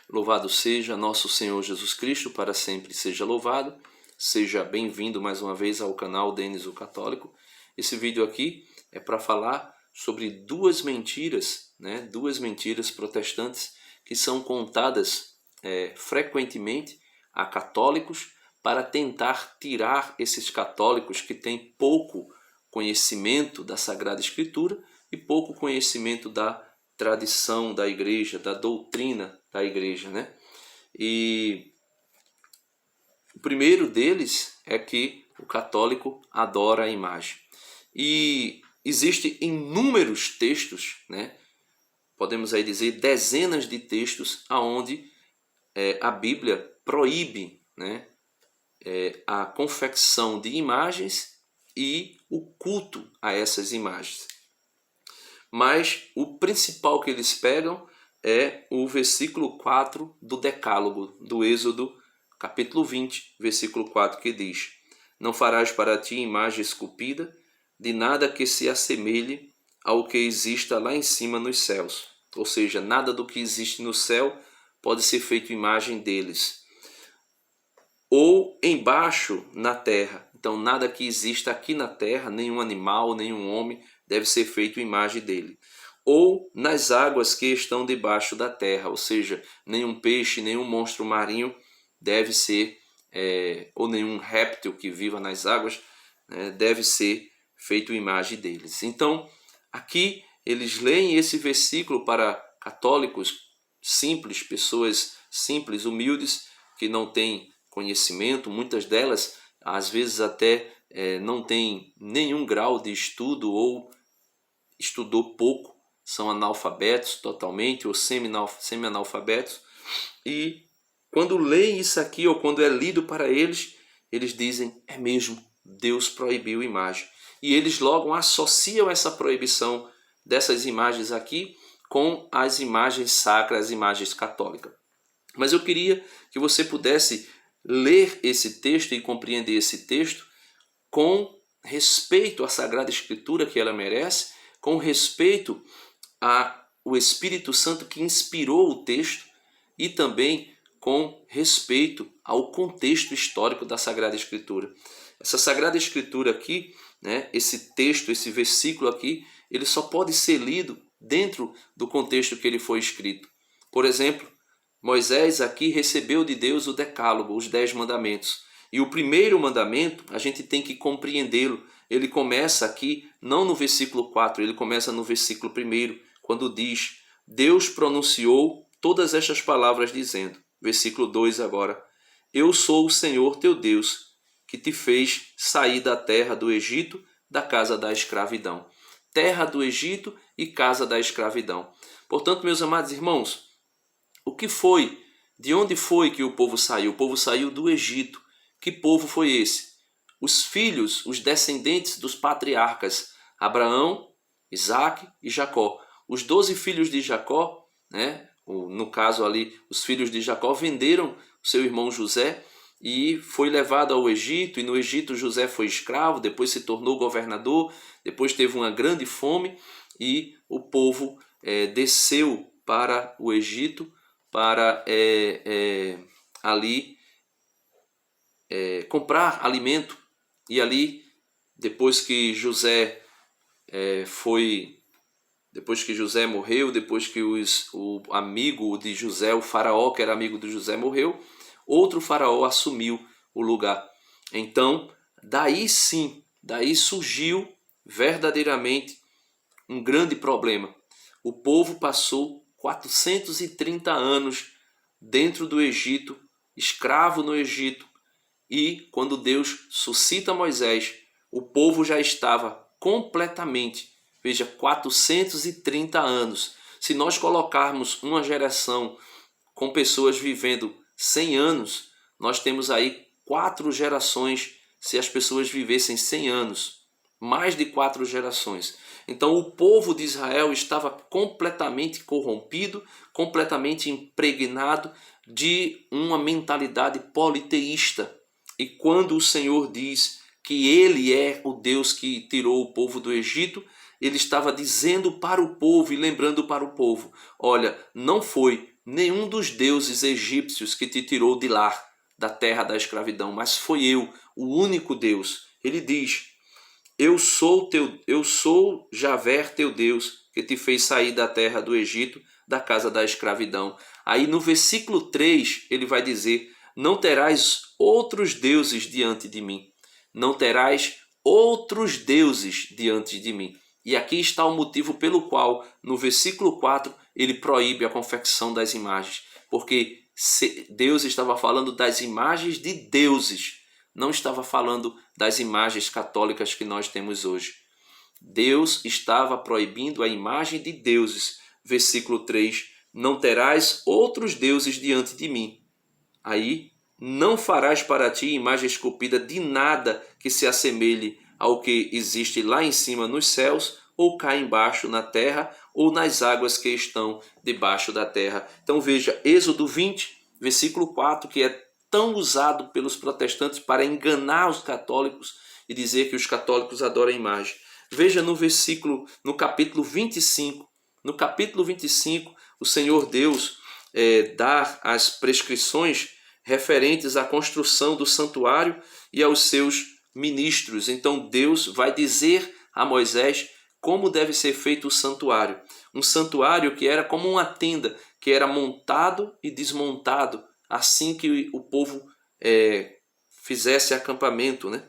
Louvado seja nosso Senhor Jesus Cristo, para sempre seja louvado. Seja bem-vindo mais uma vez ao canal Denis o Católico. Esse vídeo aqui é para falar sobre duas mentiras, duas mentiras protestantes que são contadas frequentemente a católicos para tentar tirar esses católicos que têm pouco conhecimento da Sagrada Escritura e pouco conhecimento da tradição da igreja, da doutrina da igreja, E o primeiro deles é que o católico adora a imagem. E existem inúmeros textos, podemos aí dizer dezenas de textos aonde a Bíblia proíbe a confecção de imagens e o culto a essas imagens. Mas o principal que eles pegam é o versículo 4 do Decálogo, do Êxodo, capítulo 20, versículo 4, que diz: Não farás para ti imagem esculpida, de nada que se assemelhe ao que exista lá em cima nos céus. Ou seja, nada do que existe no céu pode ser feito imagem deles. Ou embaixo na terra. Então, nada que exista aqui na terra, nenhum animal, nenhum homem, deve ser feito imagem dele. Ou nas águas que estão debaixo da terra, ou seja, nenhum peixe, nenhum monstro marinho deve ser, ou nenhum réptil que viva nas águas, deve ser feito imagem deles. Então, aqui eles leem esse versículo para católicos simples, pessoas simples, humildes, que não têm conhecimento, muitas delas às vezes até não têm nenhum grau de estudo ou estudou pouco, são analfabetos totalmente ou semi-analfabetos, e quando leem isso aqui ou quando é lido para eles, eles dizem, é mesmo, Deus proibiu imagem. E eles logo associam essa proibição dessas imagens aqui com as imagens sacras, as imagens católicas. Mas eu queria que você pudesse ler esse texto e compreender esse texto com respeito à Sagrada Escritura que ela merece, com respeito ao Espírito Santo que inspirou o texto e também com respeito ao contexto histórico da Sagrada Escritura. Essa Sagrada Escritura aqui, esse texto, esse versículo aqui, ele só pode ser lido dentro do contexto que ele foi escrito. Por exemplo, Moisés aqui recebeu de Deus o Decálogo, os 10 mandamentos. E o primeiro mandamento, a gente tem que compreendê-lo. Ele começa aqui, não no versículo 4, ele começa no versículo 1, quando diz, Deus pronunciou todas estas palavras dizendo, versículo 2 agora, Eu sou o Senhor teu Deus, que te fez sair da terra do Egito, da casa da escravidão. Terra do Egito e casa da escravidão. Portanto, meus amados irmãos, o que foi? De onde foi que o povo saiu? O povo saiu do Egito. Que povo foi esse? Os filhos, os descendentes dos patriarcas Abraão, Isaac e Jacó. Os 12 filhos de Jacó, no caso ali, os filhos de Jacó venderam seu irmão José e foi levado ao Egito. E no Egito José foi escravo, depois se tornou governador, depois teve uma grande fome e o povo desceu para o Egito para ali comprar alimento. E ali, depois que José morreu, depois que o amigo de José, o faraó que era amigo de José morreu, outro faraó assumiu o lugar. Então, daí surgiu verdadeiramente um grande problema. O povo passou 430 anos dentro do Egito, escravo no Egito, e quando Deus suscita Moisés, o povo já estava completamente, veja, 430 anos. Se nós colocarmos uma geração com pessoas vivendo 100 anos, nós temos aí 4 gerações se as pessoas vivessem 100 anos. Mais de 4 gerações. Então o povo de Israel estava completamente corrompido, completamente impregnado de uma mentalidade politeísta. E quando o Senhor diz que Ele é o Deus que tirou o povo do Egito, Ele estava dizendo para o povo e lembrando para o povo, olha, não foi nenhum dos deuses egípcios que te tirou de lá, da terra da escravidão, mas foi eu, o único Deus. Ele diz: eu sou Javé, teu Deus, que te fez sair da terra do Egito, da casa da escravidão. Aí no versículo 3 ele vai dizer: não terás outros deuses diante de mim. Não terás outros deuses diante de mim. E aqui está o motivo pelo qual, no versículo 4, ele proíbe a confecção das imagens. Porque Deus estava falando das imagens de deuses, não estava falando das imagens católicas que nós temos hoje. Deus estava proibindo a imagem de deuses. Versículo 3, não terás outros deuses diante de mim. Aí, não farás para ti imagem esculpida de nada que se assemelhe ao que existe lá em cima nos céus, ou cá embaixo na terra, ou nas águas que estão debaixo da terra. Então veja, Êxodo 20, versículo 4, que é tão usado pelos protestantes para enganar os católicos e dizer que os católicos adoram a imagem. Veja no capítulo 25. No capítulo 25, o Senhor Deus dá as prescrições referentes à construção do santuário e aos seus ministros. Então Deus vai dizer a Moisés como deve ser feito o santuário. Um santuário que era como uma tenda, que era montado e desmontado assim que o povo fizesse acampamento, né?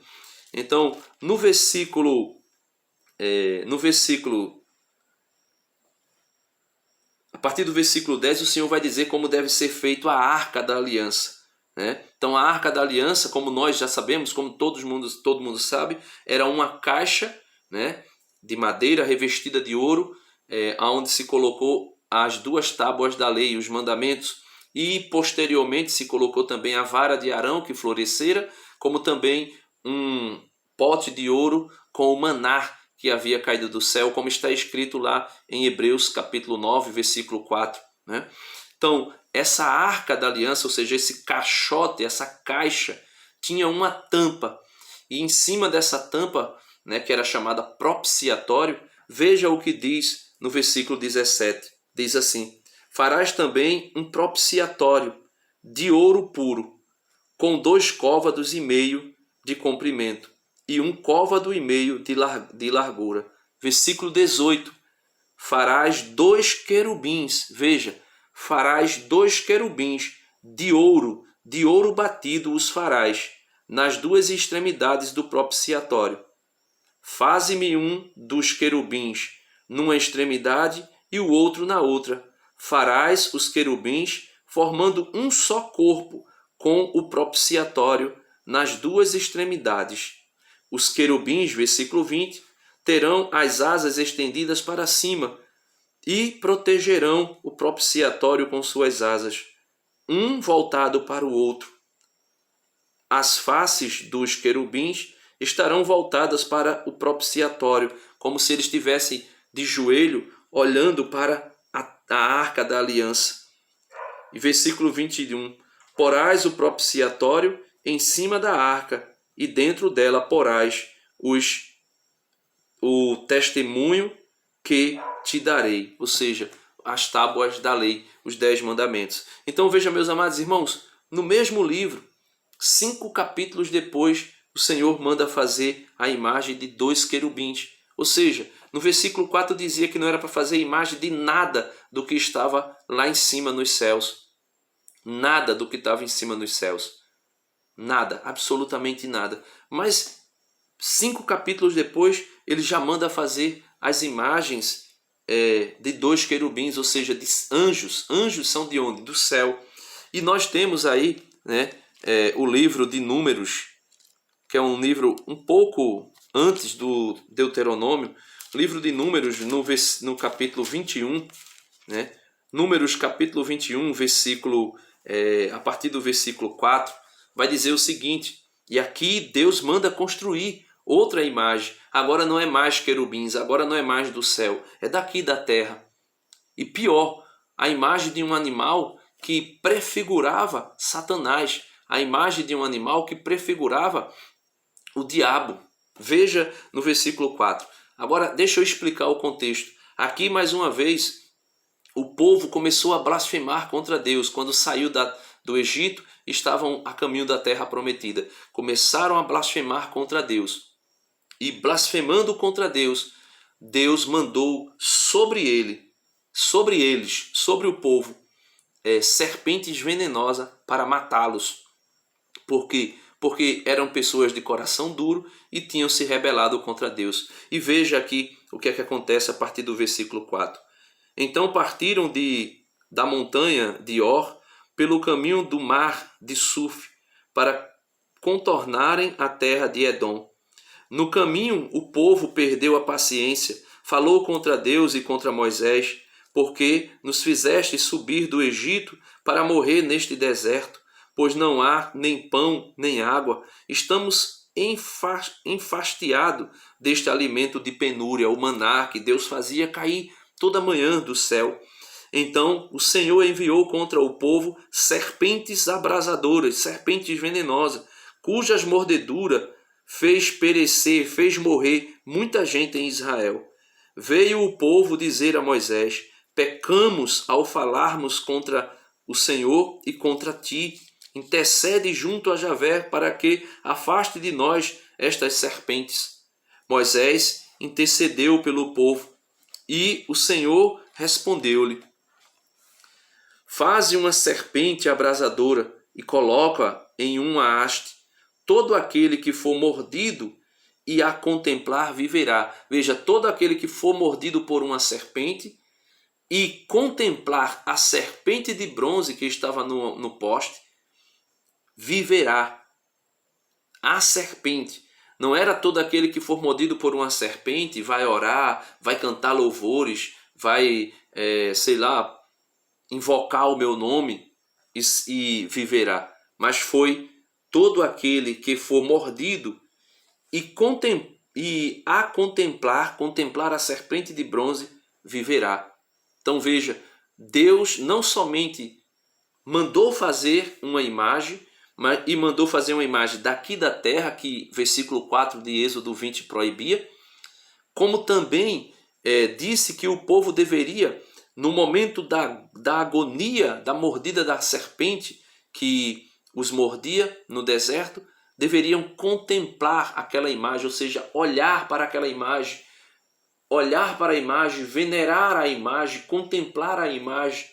Então, a partir do versículo 10, o Senhor vai dizer como deve ser feito a Arca da Aliança, né? Então, a Arca da Aliança, como nós já sabemos, como todo mundo sabe, era uma caixa, né, de madeira revestida de ouro, onde se colocou as 2 tábuas da lei, os mandamentos, e posteriormente se colocou também a vara de Arão que florescera, como também um pote de ouro com o maná que havia caído do céu, como está escrito lá em Hebreus capítulo 9, versículo 4, né? Então, essa Arca da Aliança, ou seja, esse caixote, essa caixa, tinha uma tampa, e em cima dessa tampa, né, que era chamada propiciatório, veja o que diz no versículo 17, diz assim: farás também um propiciatório de ouro puro, com 2 côvados e meio de comprimento e 1 côvado e meio de largura. Versículo 18, farás 2 querubins, veja, farás 2 querubins de ouro batido os farás, nas 2 extremidades do propiciatório. Faze-me um dos querubins numa extremidade e o outro na outra. Farás os querubins formando um só corpo com o propiciatório nas 2 extremidades. Os querubins, versículo 20, terão as asas estendidas para cima e protegerão o propiciatório com suas asas, um voltado para o outro. As faces dos querubins estarão voltadas para o propiciatório, como se eles estivessem de joelho olhando para a Arca da Aliança. E versículo 21, porás o propiciatório em cima da arca, e dentro dela porás o testemunho que te darei, ou seja, as tábuas da lei, os 10 mandamentos. Então veja, meus amados irmãos, no mesmo livro, 5 capítulos depois, o Senhor manda fazer a imagem de 2 querubins. Ou seja, no versículo 4 dizia que não era para fazer imagem de nada do que estava lá em cima nos céus. Nada do que estava em cima nos céus. Nada, absolutamente nada. Mas 5 capítulos depois, ele já manda fazer as imagens de 2 querubins, ou seja, de anjos. Anjos são de onde? Do céu. E nós temos aí, né, o livro de Números, que é um livro um pouco antes do Deuteronômio. Livro de Números, no capítulo 21, né? Números capítulo 21, a partir do versículo 4, vai dizer o seguinte: e aqui Deus manda construir outra imagem. Agora não é mais querubins, agora não é mais do céu, é daqui da terra. E pior, a imagem de um animal que prefigurava Satanás, a imagem de um animal que prefigurava o diabo. Veja no versículo 4. Agora deixa eu explicar o contexto. Aqui mais uma vez o povo começou a blasfemar contra Deus. Quando saiu do Egito, estavam a caminho da terra prometida. Começaram a blasfemar contra Deus. E blasfemando contra Deus, Deus mandou sobre eles, sobre o povo, serpentes venenosas para matá-los. Por quê? Porque eram pessoas de coração duro e tinham se rebelado contra Deus. E veja aqui o que é que acontece a partir do versículo 4. Então partiram da montanha de Or pelo caminho do mar de Suf para contornarem a terra de Edom. No caminho o povo perdeu a paciência, falou contra Deus e contra Moisés, porque nos fizeste subir do Egito para morrer neste deserto, pois não há nem pão nem água. Estamos enfastiados deste alimento de penúria, o maná que Deus fazia cair toda manhã do céu. Então o Senhor enviou contra o povo serpentes abrasadoras, serpentes venenosas, cujas mordeduras fez perecer, fez morrer muita gente em Israel. Veio o povo dizer a Moisés: pecamos ao falarmos contra o Senhor e contra ti. Intercede junto a Javé para que afaste de nós estas serpentes. Moisés intercedeu pelo povo e o Senhor respondeu-lhe: faze uma serpente abrasadora e coloca em uma haste. Todo aquele que for mordido e a contemplar viverá. Veja, todo aquele que for mordido por uma serpente e contemplar a serpente de bronze que estava no poste, viverá. A serpente. Não era todo aquele que for mordido por uma serpente vai orar, vai cantar louvores, vai, invocar o meu nome e viverá. Mas foi todo aquele que for mordido e a contemplar a serpente de bronze, viverá. Então veja, Deus não somente mandou fazer uma imagem, e mandou fazer uma imagem daqui da terra, que versículo 4 de Êxodo 20 proibia, como também disse que o povo deveria, no momento da agonia, da mordida da serpente que os mordia no deserto, deveriam contemplar aquela imagem, ou seja, olhar para aquela imagem, venerar a imagem, contemplar a imagem.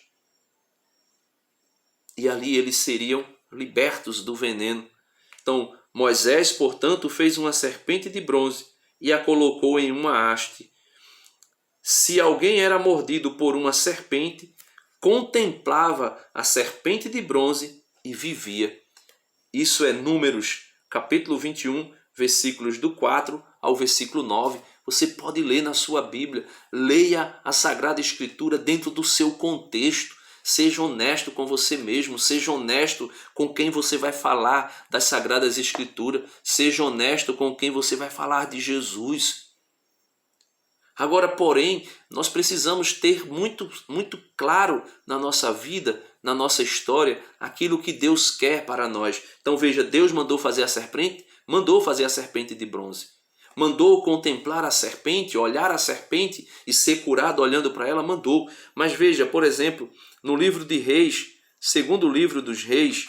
E ali eles seriam libertos do veneno. Então, Moisés, portanto, fez uma serpente de bronze e a colocou em uma haste. Se alguém era mordido por uma serpente, contemplava a serpente de bronze e vivia. Isso é Números, capítulo 21, versículos do 4 ao versículo 9. Você pode ler na sua Bíblia. Leia a Sagrada Escritura dentro do seu contexto. Seja honesto com você mesmo, seja honesto com quem você vai falar das Sagradas Escrituras, seja honesto com quem você vai falar de Jesus. Agora, porém, nós precisamos ter muito claro na nossa vida, na nossa história, aquilo que Deus quer para nós. Então veja, Deus mandou fazer a serpente de bronze. Mandou contemplar a serpente, olhar a serpente e ser curado olhando para ela, mandou. Mas veja, por exemplo, no livro de Reis, segundo livro dos Reis,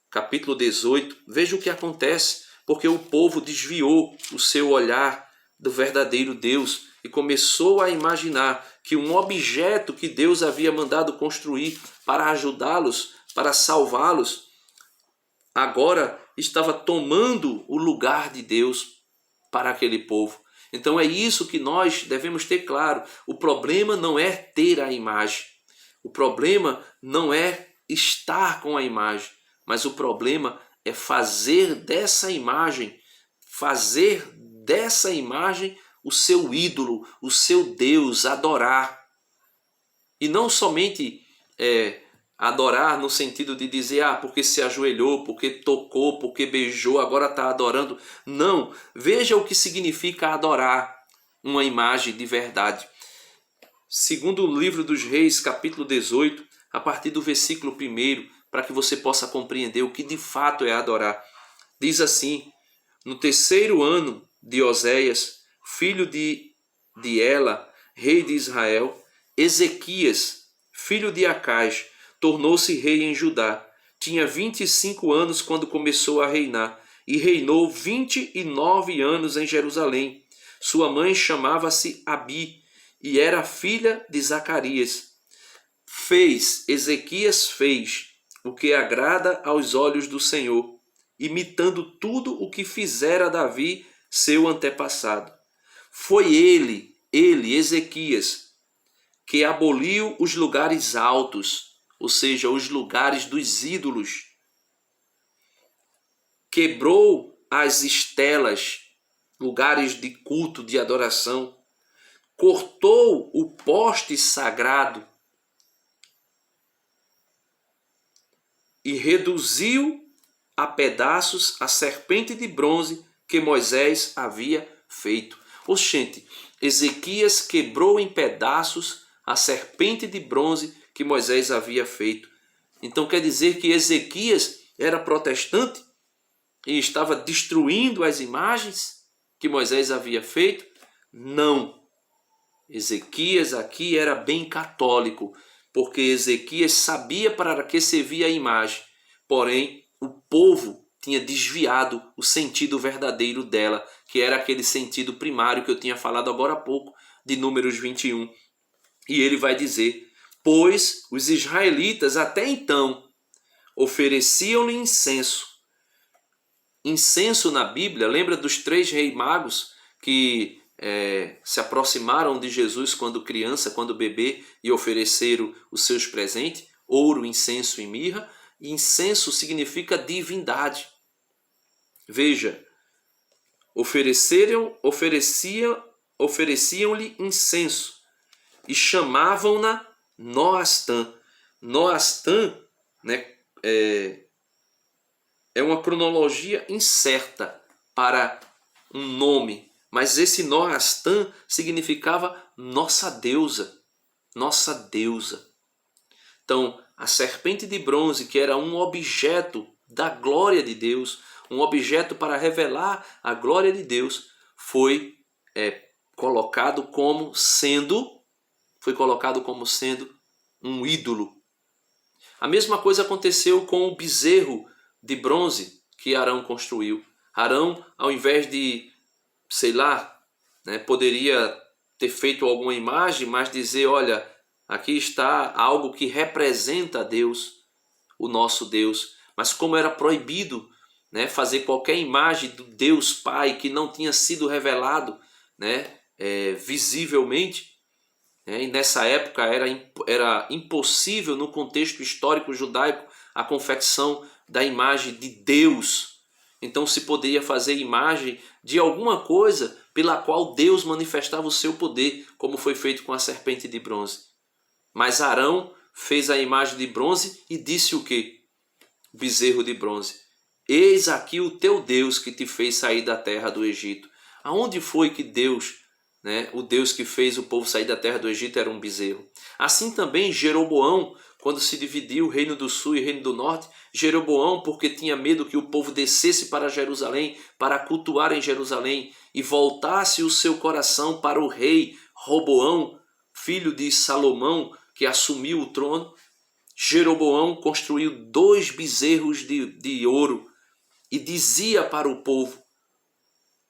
capítulo 18, veja o que acontece, porque o povo desviou o seu olhar do verdadeiro Deus e começou a imaginar que um objeto que Deus havia mandado construir para ajudá-los, para salvá-los, agora estava tomando o lugar de Deus para aquele povo. Então é isso que nós devemos ter claro. O problema não é ter a imagem. O problema não é estar com a imagem. Mas o problema é fazer dessa imagem o seu ídolo, o seu Deus, adorar. E não somente adorar no sentido de dizer, porque se ajoelhou, porque tocou, porque beijou, agora está adorando. Não, veja o que significa adorar uma imagem de verdade. Segundo o livro dos Reis, capítulo 18, a partir do versículo 1, para que você possa compreender o que de fato é adorar. Diz assim: no 3º ano de Oséias, filho de Ela, rei de Israel, Ezequias, filho de Acais, tornou-se rei em Judá. Tinha 25 anos quando começou a reinar e reinou 29 anos em Jerusalém. Sua mãe chamava-se Abi e era filha de Zacarias. Ezequias fez o que agrada aos olhos do Senhor, imitando tudo o que fizera Davi, seu antepassado. Foi ele, Ezequias, que aboliu os lugares altos, ou seja, os lugares dos ídolos. Quebrou as estelas, lugares de culto, de adoração. Cortou o poste sagrado e reduziu a pedaços a serpente de bronze que Moisés havia feito. Oxente, Ezequias quebrou em pedaços a serpente de bronze que Moisés havia feito. Então quer dizer que Ezequias era protestante e estava destruindo as imagens que Moisés havia feito? Não. Ezequias aqui era bem católico, porque Ezequias sabia para que servia a imagem, porém o povo tinha desviado o sentido verdadeiro dela, que era aquele sentido primário que eu tinha falado agora há pouco, de Números 21. E ele vai dizer, pois os israelitas até então ofereciam-lhe incenso. Incenso na Bíblia, lembra dos 3 reis magos que se aproximaram de Jesus quando criança, quando bebê, e ofereceram os seus presentes, ouro, incenso e mirra. Incenso significa divindade. Veja, ofereciam-lhe incenso e chamavam-na Noastã. Noastã, né, é uma cronologia incerta para um nome, mas esse Noastã significava nossa deusa, nossa deusa. Então, a serpente de bronze, que era um objeto da glória de Deus, um objeto para revelar a glória de Deus, foi colocado como sendo um ídolo. A mesma coisa aconteceu com o bezerro de bronze que Arão construiu. Arão, ao invés de, poderia ter feito alguma imagem, mas dizer, olha, aqui está algo que representa a Deus, o nosso Deus. Mas como era proibido fazer qualquer imagem do Deus Pai que não tinha sido revelado visivelmente, e nessa época era impossível, no contexto histórico judaico, a confecção da imagem de Deus. Então se poderia fazer imagem de alguma coisa pela qual Deus manifestava o seu poder, como foi feito com a serpente de bronze. Mas Arão fez a imagem de bronze e disse o quê? Bezerro de bronze. Eis aqui o teu Deus que te fez sair da terra do Egito. Aonde foi que Deus, o Deus que fez o povo sair da terra do Egito, era um bezerro? Assim também Jeroboão, quando se dividiu o reino do sul e o reino do norte, Jeroboão, porque tinha medo que o povo descesse para Jerusalém, para cultuar em Jerusalém, e voltasse o seu coração para o rei Roboão, filho de Salomão, que assumiu o trono, Jeroboão construiu 2 bezerros de ouro e dizia para o povo,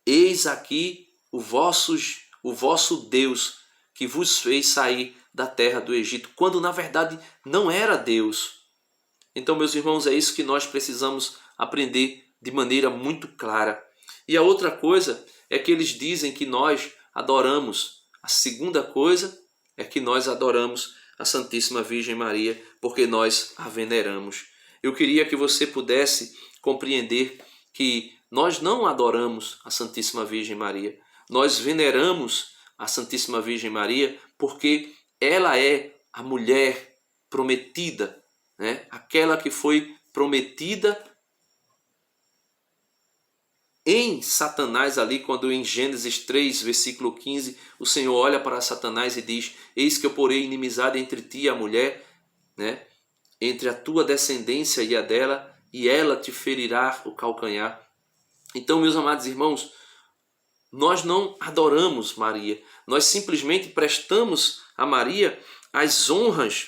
eis aqui o vosso Deus que vos fez sair da terra do Egito, quando na verdade não era Deus. Então, meus irmãos, é isso que nós precisamos aprender de maneira muito clara. E a outra coisa é que eles dizem que nós adoramos. A segunda coisa é que nós adoramos a Santíssima Virgem Maria, porque nós a veneramos. Eu queria que você pudesse compreender que nós não adoramos a Santíssima Virgem Maria. Nós veneramos a Santíssima Virgem Maria porque ela é a mulher prometida, aquela que foi prometida em Satanás ali, quando em Gênesis 3, versículo 15, o Senhor olha para Satanás e diz, eis que eu porei inimizade entre ti e a mulher, entre a tua descendência e a dela, e ela te ferirá o calcanhar. Então, meus amados irmãos, nós não adoramos Maria, nós simplesmente prestamos a Maria as honras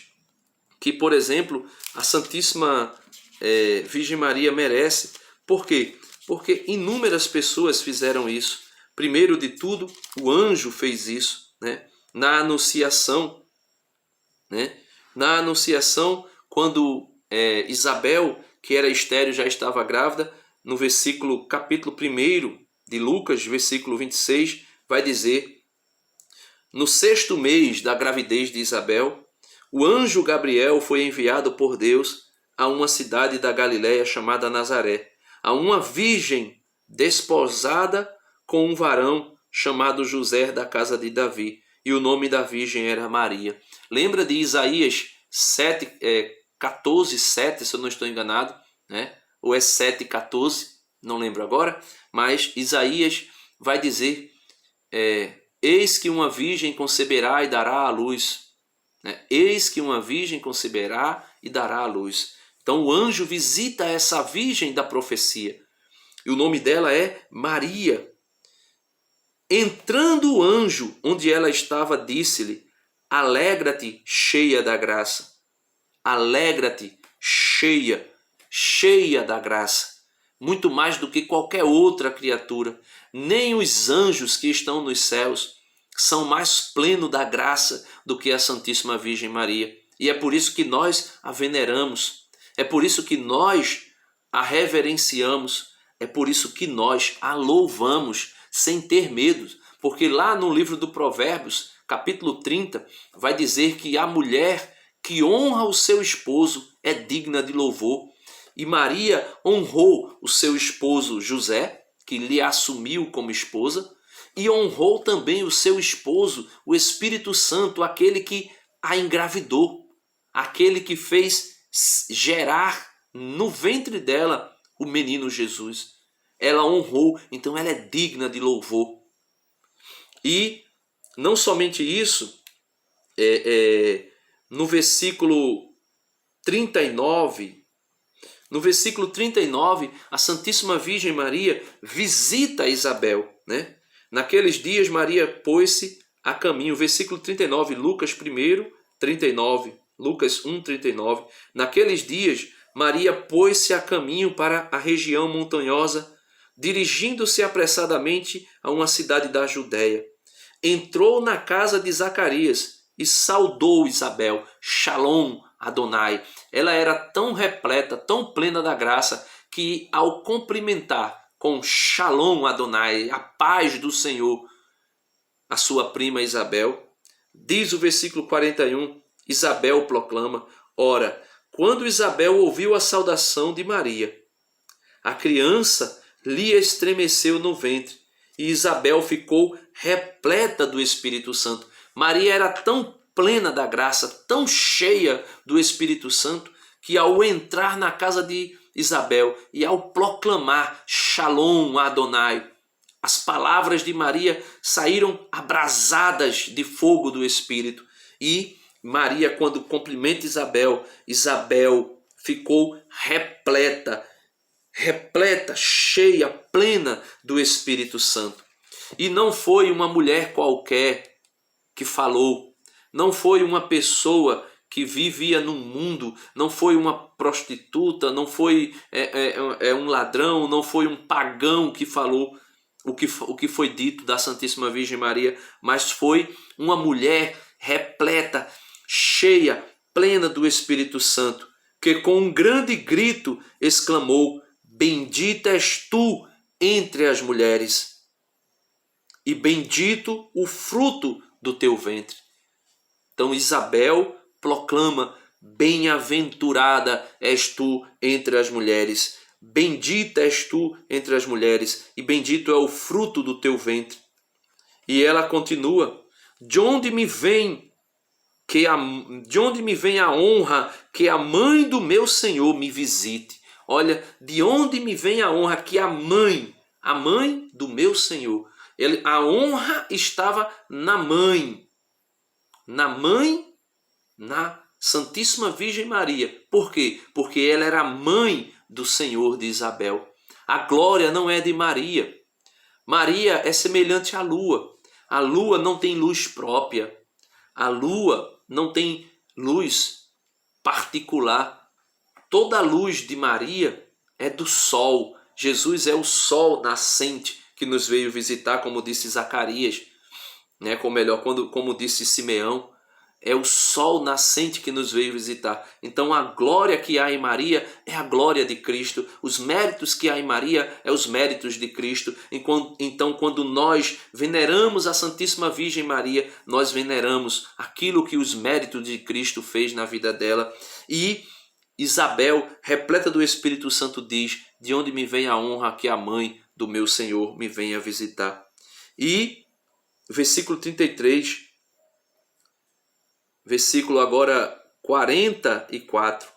que, por exemplo, a Santíssima Virgem Maria merece. Por quê? Porque inúmeras pessoas fizeram isso. Primeiro de tudo, o anjo fez isso, né? Na Anunciação, né? Na Anunciação, quando Isabel, que era estéril, já estava grávida, no capítulo 1 de Lucas, versículo 26, vai dizer: no 6º mês da gravidez de Isabel, o anjo Gabriel foi enviado por Deus a uma cidade da Galiléia chamada Nazaré, a uma virgem desposada com um varão chamado José da casa de Davi, e o nome da virgem era Maria. Lembra de Isaías 14, 7, se eu não estou enganado, né? Ou é 7,14, não lembro agora, mas Isaías vai dizer: eis que uma virgem conceberá e dará à luz. Né? Eis que uma virgem conceberá e dará à luz. Então o anjo visita essa virgem da profecia. E o nome dela é Maria. Entrando o anjo onde ela estava, disse-lhe: alegra-te, cheia da graça. Alegra-te, cheia da graça. Muito mais do que qualquer outra criatura. Nem os anjos que estão nos céus são mais plenos da graça do que a Santíssima Virgem Maria. E é por isso que nós a veneramos. É por isso que nós a reverenciamos. É por isso que nós a louvamos sem ter medo. Porque lá no livro do Provérbios, capítulo 30, vai dizer que a mulher que honra o seu esposo é digna de louvor. E Maria honrou o seu esposo José, que lhe assumiu como esposa, e honrou também o seu esposo, o Espírito Santo, aquele que a engravidou, aquele que fez gerar no ventre dela o menino Jesus. Ela honrou, então ela é digna de louvor. E não somente isso, no versículo 39, a Santíssima Virgem Maria visita Isabel, né? Naqueles dias Maria pôs-se a caminho, versículo 39, Lucas 1, 39, Lucas 1, 39. Naqueles dias Maria pôs-se a caminho para a região montanhosa, dirigindo-se apressadamente a uma cidade da Judéia. Entrou na casa de Zacarias e saudou Isabel. Shalom Adonai. Ela era tão repleta, tão plena da graça, que ao cumprimentar com Shalom Adonai, a paz do Senhor, a sua prima Isabel, diz o versículo 41, Isabel proclama: ora, quando Isabel ouviu a saudação de Maria, a criança lhe estremeceu no ventre, e Isabel ficou repleta do Espírito Santo. Maria era tão plena da graça, tão cheia do Espírito Santo, que ao entrar na casa de Isabel e ao proclamar Shalom Adonai, as palavras de Maria saíram abrasadas de fogo do Espírito. E Maria, quando cumprimenta Isabel, Isabel ficou repleta, cheia, plena do Espírito Santo. E não foi uma mulher qualquer que falou, não foi uma pessoa que vivia no mundo, não foi uma prostituta, não foi um ladrão, não foi um pagão que falou o que foi dito da Santíssima Virgem Maria, mas foi uma mulher repleta, cheia, plena do Espírito Santo, que com um grande grito exclamou: bendita és tu entre as mulheres, e bendito o fruto do teu ventre. Então Isabel proclama: bem-aventurada és tu entre as mulheres, bendita és tu entre as mulheres, e bendito é o fruto do teu ventre. E ela continua: de onde me vem a honra que a mãe do meu Senhor me visite? Olha, de onde me vem a honra que a mãe do meu Senhor. A honra estava na mãe, na Santíssima Virgem Maria. Por quê? Porque ela era mãe do Senhor de Isabel. A glória não é de Maria. Maria é semelhante à lua. A lua não tem luz própria. A lua não tem luz. particular. Toda a luz de Maria é do sol. Jesus é o sol nascente que nos veio visitar, como disse Zacarias, né? Como disse Simeão. É o sol nascente que nos veio visitar. Então a glória que há em Maria é a glória de Cristo. Os méritos que há em Maria é os méritos de Cristo. Então quando nós veneramos a Santíssima Virgem Maria, nós veneramos aquilo que os méritos de Cristo fez na vida dela. E Isabel, repleta do Espírito Santo, diz: de onde me vem a honra que a mãe do meu Senhor me venha visitar. E versículo 33, versículo agora 44.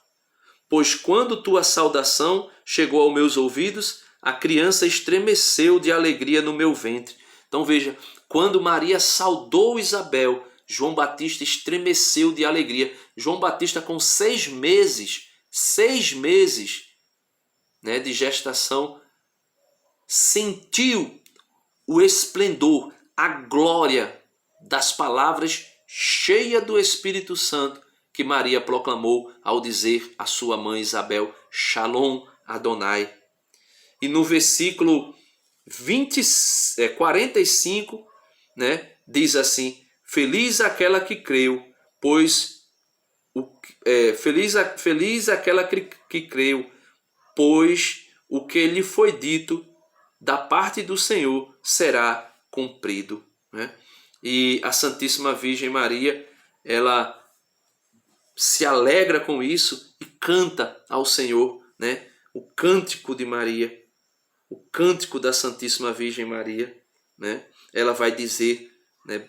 Pois quando tua saudação chegou aos meus ouvidos, a criança estremeceu de alegria no meu ventre. Então veja, quando Maria saudou Isabel, João Batista estremeceu de alegria. João Batista, com 6 meses, 6 meses, né, de gestação, sentiu o esplendor, a glória das palavras cheia do Espírito Santo que Maria proclamou ao dizer à sua mãe Isabel: Shalom Adonai. E no versículo 45, né, diz assim: feliz aquela que creu, feliz aquela que creu, pois o que lhe foi dito da parte do Senhor será cumprido, né? E a Santíssima Virgem Maria, ela se alegra com isso e canta ao Senhor, né? O cântico de Maria, o cântico da Santíssima Virgem Maria, né? Ela vai dizer, né,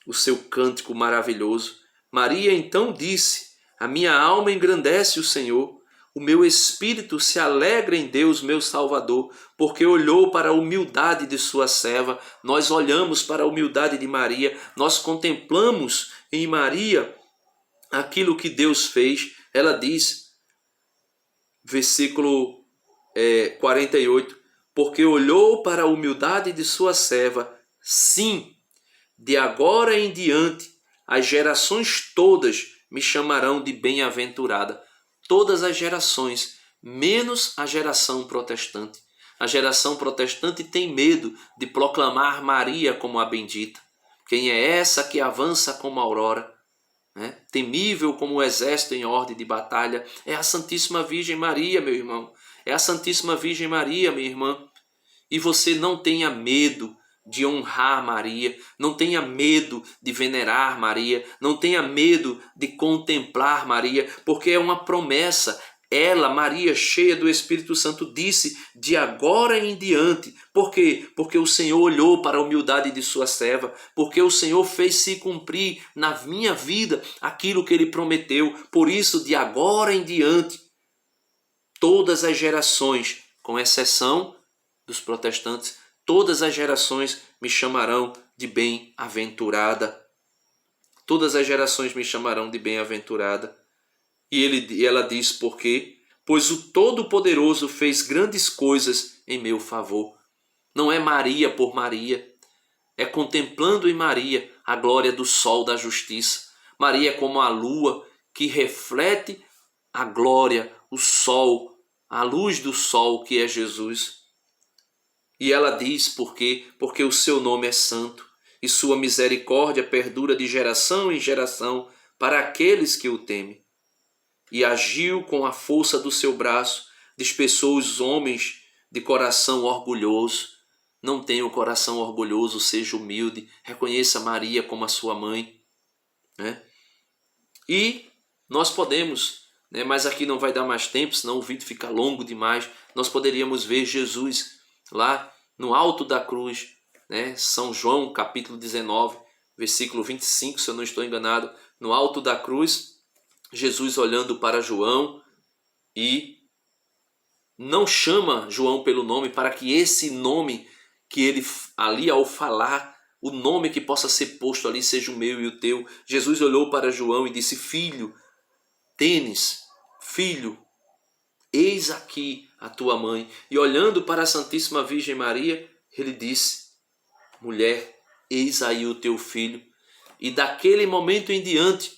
o seu cântico maravilhoso. Maria então disse: a minha alma engrandece o Senhor, o meu espírito se alegra em Deus, meu Salvador, porque olhou para a humildade de sua serva. Nós olhamos para a humildade de Maria, nós contemplamos em Maria aquilo que Deus fez. Ela diz, versículo 48, porque olhou para a humildade de sua serva. Sim, de agora em diante, as gerações todas me chamarão de bem-aventurada. Todas as gerações, menos a geração protestante. A geração protestante tem medo de proclamar Maria como a bendita. Quem é essa que avança como a aurora, né? Temível como o exército em ordem de batalha? É a Santíssima Virgem Maria, meu irmão. É a Santíssima Virgem Maria, minha irmã. E você não tenha medo de honrar Maria, não tenha medo de venerar Maria, não tenha medo de contemplar Maria, porque é uma promessa. Ela, Maria, cheia do Espírito Santo, disse: de agora em diante. Por quê? Porque o Senhor olhou para a humildade de sua serva, porque o Senhor fez se cumprir na minha vida aquilo que Ele prometeu. Por isso, de agora em diante, todas as gerações, com exceção dos protestantes, todas as gerações me chamarão de bem-aventurada. Todas as gerações me chamarão de bem-aventurada. E ela diz por quê? Pois o Todo-Poderoso fez grandes coisas em meu favor. Não é Maria por Maria. É contemplando em Maria a glória do sol da justiça. Maria é como a lua que reflete a glória, o sol, a luz do sol que é Jesus. E ela diz por quê? Porque o seu nome é santo e sua misericórdia perdura de geração em geração para aqueles que o temem. E agiu com a força do seu braço, dispersou os homens de coração orgulhoso. Não tenha o coração orgulhoso, seja humilde, reconheça Maria como a sua mãe, né? E nós podemos, né, mas aqui não vai dar mais tempo, senão o vídeo fica longo demais. Nós poderíamos ver Jesus lá no alto da cruz, né? São João capítulo 19, versículo 25, se eu não estou enganado. No alto da cruz, Jesus olhando para João e não chama João pelo nome, para que esse nome que ele ali ao falar, o nome que possa ser posto ali seja o meu e o teu. Jesus olhou para João e disse: filho, filho, eis aqui a tua mãe. E olhando para a Santíssima Virgem Maria, ele disse: mulher, eis aí o teu filho. E daquele momento em diante,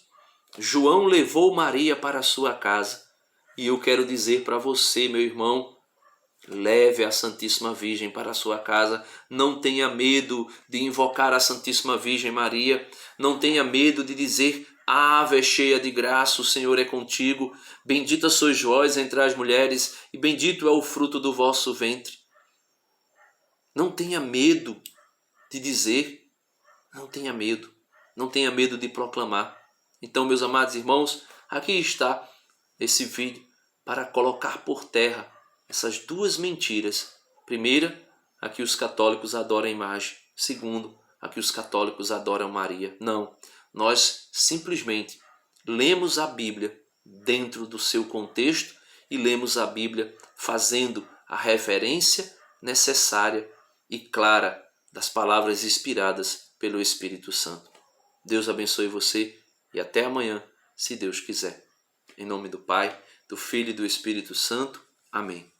João levou Maria para a sua casa. E eu quero dizer para você, meu irmão, leve a Santíssima Virgem para a sua casa. Não tenha medo de invocar a Santíssima Virgem Maria. Não tenha medo de dizer: Ave cheia de graça, o Senhor é contigo. Bendita sois vós entre as mulheres, e bendito é o fruto do vosso ventre. Não tenha medo de dizer. Não tenha medo. Não tenha medo de proclamar. Então, meus amados irmãos, aqui está esse vídeo para colocar por terra essas duas mentiras. Primeira, a que os católicos adoram a imagem. Segundo, a que os católicos adoram Maria. Não, nós simplesmente lemos a Bíblia dentro do seu contexto e lemos a Bíblia fazendo a reverência necessária e clara das palavras inspiradas pelo Espírito Santo. Deus abençoe você e até amanhã, se Deus quiser. Em nome do Pai, do Filho e do Espírito Santo. Amém.